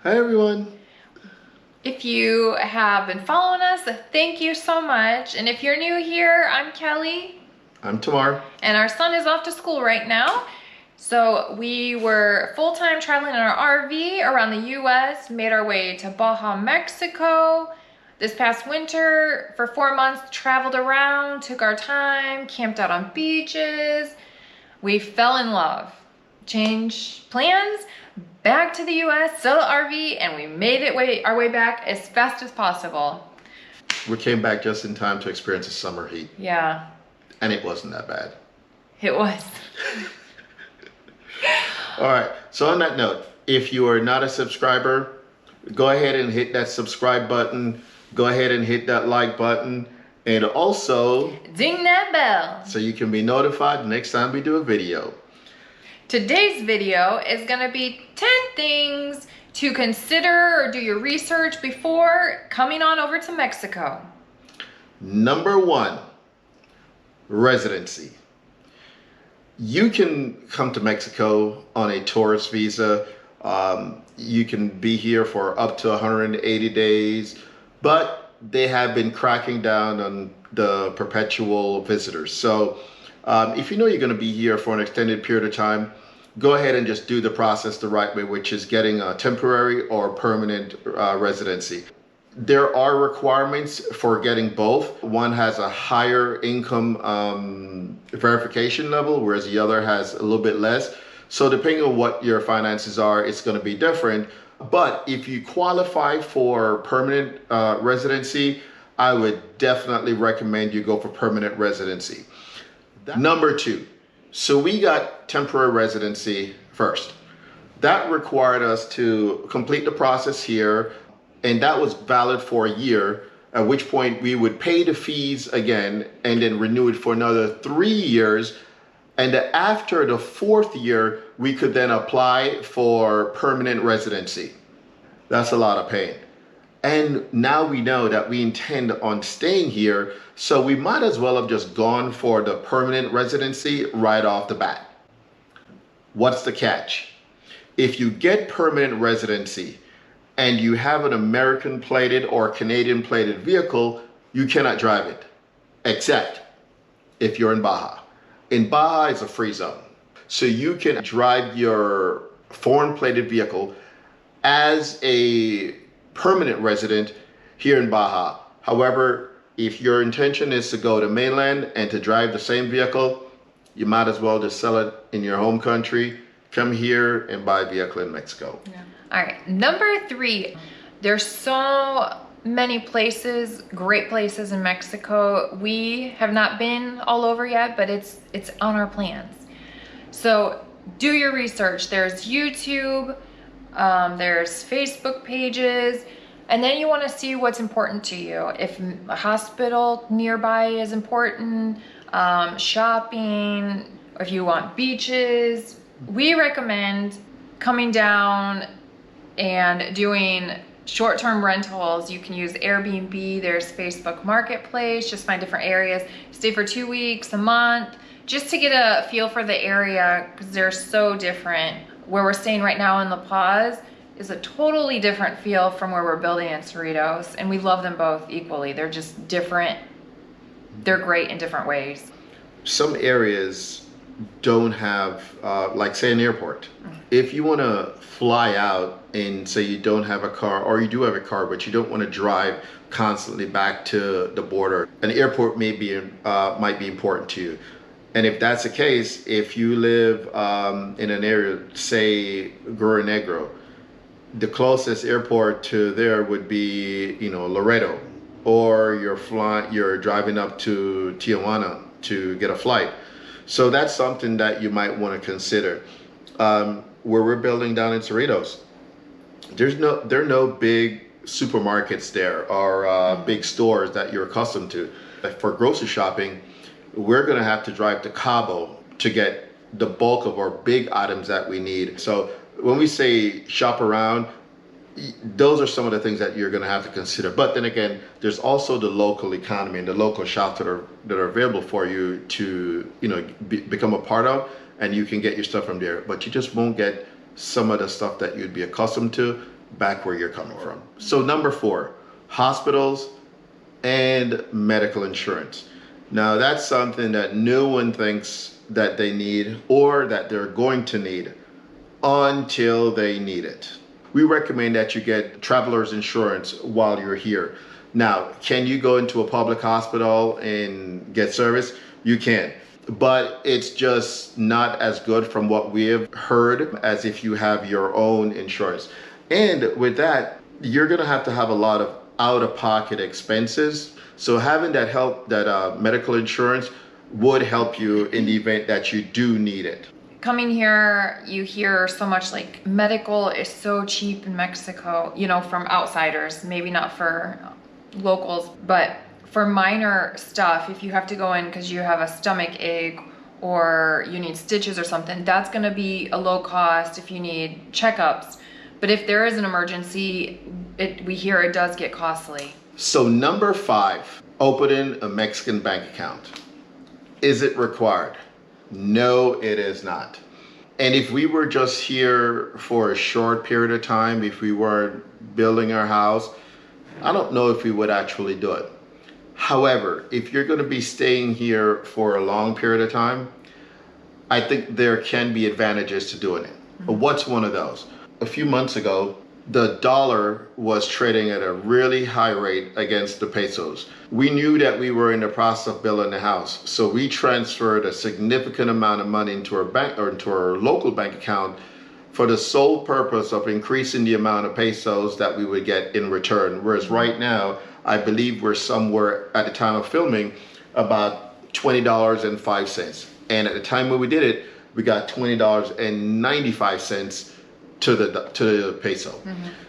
Hi everyone. If you have been following us, thank you so much. And if you're new here, I'm Kelly. I'm Tamar. And our son is off to school right now. So we were full-time traveling in our RV around the US, made our way to Baja, Mexico. This past winter, for 4 months, traveled around, took our time, camped out on beaches. We fell in love, changed plans, back to the US, sell the RV, and we made our way back as fast as possible. We came back just in time to experience the summer heat. Yeah. And it wasn't that bad. It was. All right, so on that note, if you are not a subscriber, go ahead and hit that subscribe button. Go ahead and hit that like button. And also, ding that bell so you can be notified the next time we do a video. Today's video is gonna be 10 things to consider or do your research before coming on over to Mexico. Number 1, residency. You can come to Mexico on a tourist visa. You can be here for up to 180 days, but they have been cracking down on the perpetual visitors. So if you know you're going to be here for an extended period of time, go ahead and just do the process the right way, which is getting a temporary or permanent residency. There are requirements for getting both. One has a higher income verification level, whereas the other has a little bit less. So depending on what your finances are, it's going to be different. But if you qualify for permanent residency, I would definitely recommend you go for permanent residency. Number 2, so we got temporary residency first. That required us to complete the process here, and that was valid for a year, at which point we would pay the fees again and then renew it for another 3 years. And after the 4th year, we could then apply for permanent residency. That's a lot of pain. And now we know that we intend on staying here, so we might as well have just gone for the permanent residency right off the bat. What's the catch? If you get permanent residency and you have an American plated or Canadian plated vehicle, you cannot drive it, except if you're in Baja. In Baja, it's a free zone. So you can drive your foreign plated vehicle as a permanent resident here in Baja. However, if your intention is to go to mainland and to drive the same vehicle, you might as well just sell it in your home country, come here and buy a vehicle in Mexico. Yeah. All right, number 3, there's so many places, great places in Mexico. We have not been all over yet, but it's on our plans. So do your research. There's YouTube, there's Facebook pages, and then you want to see what's important to you. If a hospital nearby is important, shopping, or if you want beaches, we recommend coming down and doing short-term rentals. You can use Airbnb, there's Facebook Marketplace, just find different areas, stay for 2 weeks, a month, just to get a feel for the area, because they're so different. Where we're staying right now in La Paz is a totally different feel from where we're building in Cerritos, and we love them both equally. They're just different. They're great in different ways. Some areas don't have, like say an airport. If you want to fly out and say you don't have a car, or you do have a car, but you don't want to drive constantly back to the border, an airport might be important to you. And if that's the case, if you live in an area, say Guerrero Negro, the closest airport to there would be, Laredo, or you're driving up to Tijuana to get a flight. So that's something that you might want to consider. Where we're building down in Cerritos, there are no big supermarkets there or big stores that you're accustomed to. For grocery shopping, we're going to have to drive to Cabo to get the bulk of our big items that we need. So when we say shop around, those are some of the things that you're going to have to consider. But then again, there's also the local economy and the local shops that are available for you to become a part of, and you can get your stuff from there. But you just won't get some of the stuff that you'd be accustomed to back where you're coming from. So number 4, hospitals and medical insurance. Now that's something that no one thinks that they need or that they're going to need until they need it. We recommend that you get traveler's insurance while you're here. Now, can you go into a public hospital and get service? You can, but it's just not as good from what we have heard as if you have your own insurance. And with that, you're gonna have to have a lot of out-of-pocket expenses. So having that medical insurance would help you in the event that you do need it. Coming here, you hear so much like medical is so cheap in Mexico, you know, from outsiders, maybe not for locals, but for minor stuff, if you have to go in because you have a stomach ache or you need stitches or something, that's going to be a low cost if you need checkups. But if there is an emergency, we hear it does get costly. So number 5, opening a Mexican bank account. Is it required? No, it is not. And if we were just here for a short period of time, if we weren't building our house, I don't know if we would actually do it. However, if you're going to be staying here for a long period of time, I think there can be advantages to doing it. But what's one of those? A few months ago, the dollar was trading at a really high rate against the pesos. We knew that we were in the process of building a house, so we transferred a significant amount of money into our bank or into our local bank account for the sole purpose of increasing the amount of pesos that we would get in return. Whereas right now, I believe we're somewhere at the time of filming about $20.05. And at the time when we did it, we got $20.95 to the peso.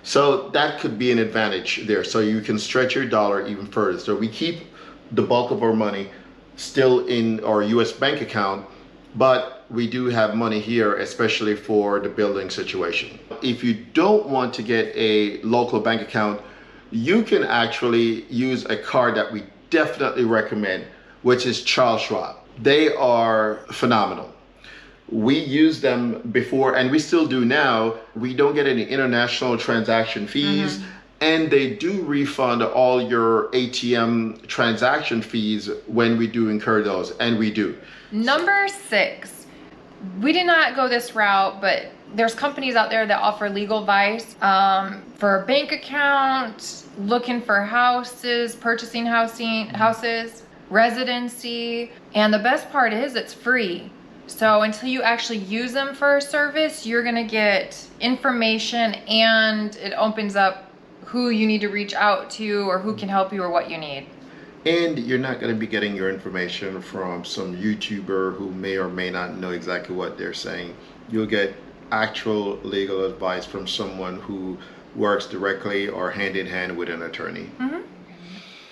So that could be an advantage there. So you can stretch your dollar even further. So we keep the bulk of our money still in our US bank account, but we do have money here, especially for the building situation. If you don't want to get a local bank account, you can actually use a card that we definitely recommend, which is Charles Schwab. They are phenomenal. We used them before and we still do now. We don't get any international transaction fees, and they do refund all your ATM transaction fees when we do incur those, and we do. Number 6, we did not go this route, but there's companies out there that offer legal advice for a bank account, looking for houses, purchasing houses, residency, and the best part is it's free. So until you actually use them for a service, you're gonna get information, and it opens up who you need to reach out to or who can help you or what you need. And you're not going to be getting your information from some YouTuber who may or may not know exactly what they're saying. You'll get actual legal advice from someone who works directly or hand in hand with an attorney.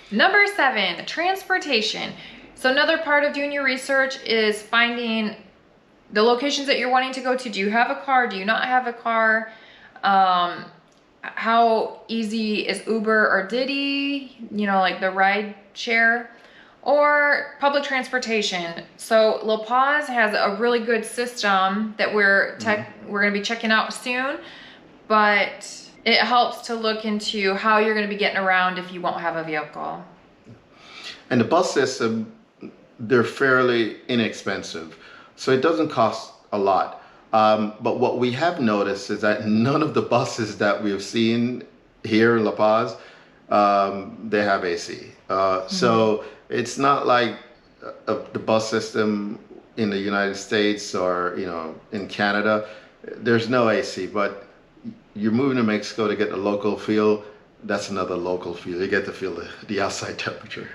Number 7, transportation. So another part of doing your research is finding the locations that you're wanting to go to. Do you have a car? Do you not have a car? How easy is Uber or Diddy? You know, like the ride share, or public transportation. So La Paz has a really good system that we're going to be checking out soon, but it helps to look into how you're going to be getting around if you won't have a vehicle. And the bus system, they're fairly inexpensive, so it doesn't cost a lot. But what we have noticed is that none of the buses that we've seen here in La Paz, they have AC. So it's not like the bus system in the United States or, you know, in Canada. There's no AC, but you're moving to Mexico to get the local feel. That's another local feel. You get to feel the outside temperature.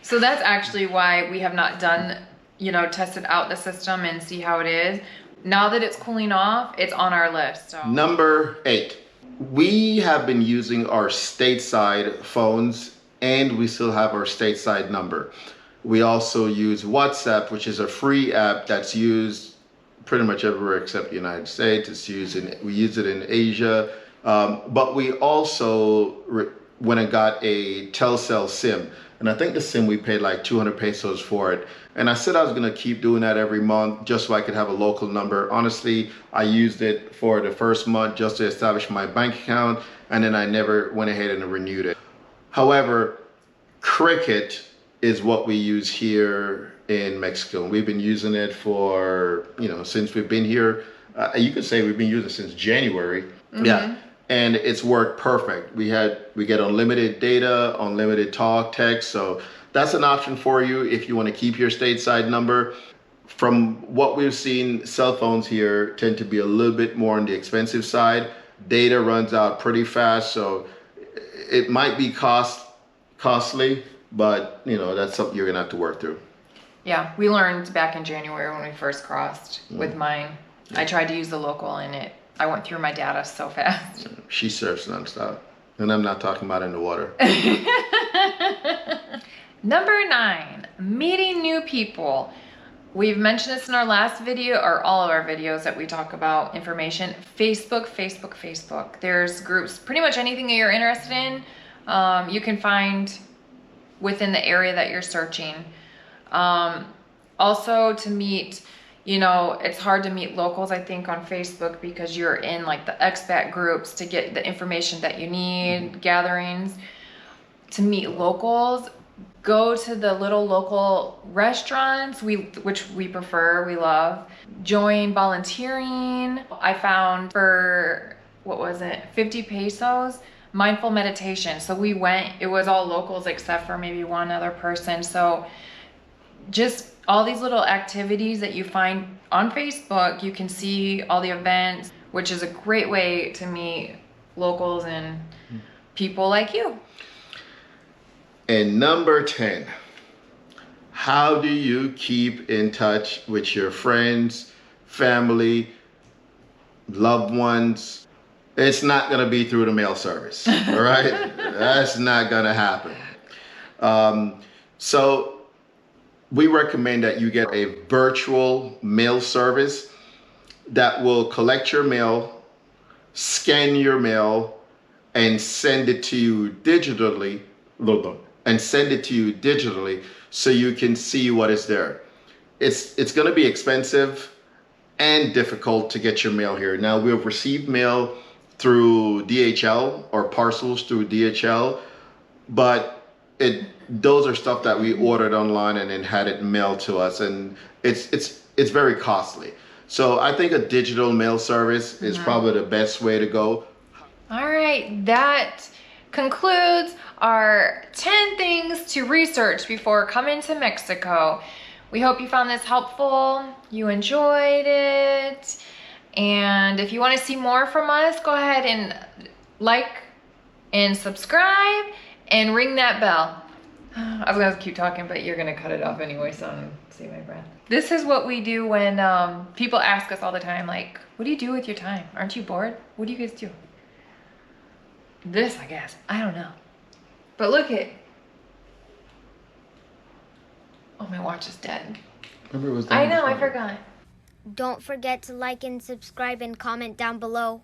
So that's actually why we have not done, you know, tested out the system and see how it is. Now that it's cooling off, it's on our list. So. Number 8, we have been using our stateside phones, and we still have our stateside number. We also use WhatsApp, which is a free app that's used pretty much everywhere except the United States. We use it in Asia, but we also went and got a Telcel SIM. And I think the SIM, we paid like 200 pesos for it. And I said I was gonna keep doing that every month just so I could have a local number. Honestly, I used it for the first month just to establish my bank account, and then I never went ahead and renewed it. However, Cricket is what we use here in Mexico. We've been using it for, since we've been here. You could say we've been using it since January. Yeah. And it's worked perfect. We get unlimited data, unlimited talk, text. So that's an option for you if you want to keep your stateside number. From what we've seen, cell phones here tend to be a little bit more on the expensive side. Data runs out pretty fast, so it might be costly, but that's something you're gonna have to work through. Yeah, we learned back in January when we first crossed with mine. I tried to use the local and I went through my data so fast. She surfs nonstop, and I'm not talking about in the water. Number 9, meeting new people. We've mentioned this in our last video, or all of our videos that we talk about information. Facebook. There's groups, pretty much anything that you're interested in, you can find within the area that you're searching. Also to meet, it's hard to meet locals, I think, on Facebook because you're in like the expat groups to get the information that you need, gatherings. To meet locals, go to the little local restaurants, which we prefer, we love. Join volunteering. I found for, 50 pesos, mindful meditation. So we went, it was all locals except for maybe one other person. So just all these little activities that you find on Facebook, you can see all the events, which is a great way to meet locals and people like you. And number 10, how do you keep in touch with your friends, family, loved ones? It's not gonna be through the mail service, all right? That's not gonna happen. So we recommend that you get a virtual mail service that will collect your mail, scan your mail, and send it to you digitally, so you can see what is there. It's gonna be expensive and difficult to get your mail here. Now, we've received mail through DHL or parcels through DHL, but those are stuff that we ordered online and then had it mailed to us, and it's very costly. So I think a digital mail service is probably the best way to go. All right, that concludes our 10 things to research before coming to Mexico. We hope you found this helpful, you enjoyed it, and if you want to see more from us, go ahead and like and subscribe and ring that bell. I was gonna keep talking, but you're gonna cut it off anyway, so I'm gonna save my breath. This is what we do when people ask us all the time, like, what do you do with your time? Aren't you bored? What do you guys do? This, I guess. I don't know. But look it. Oh, my watch is dead. Remember, it was I know, I forgot. Don't forget to like and subscribe and comment down below.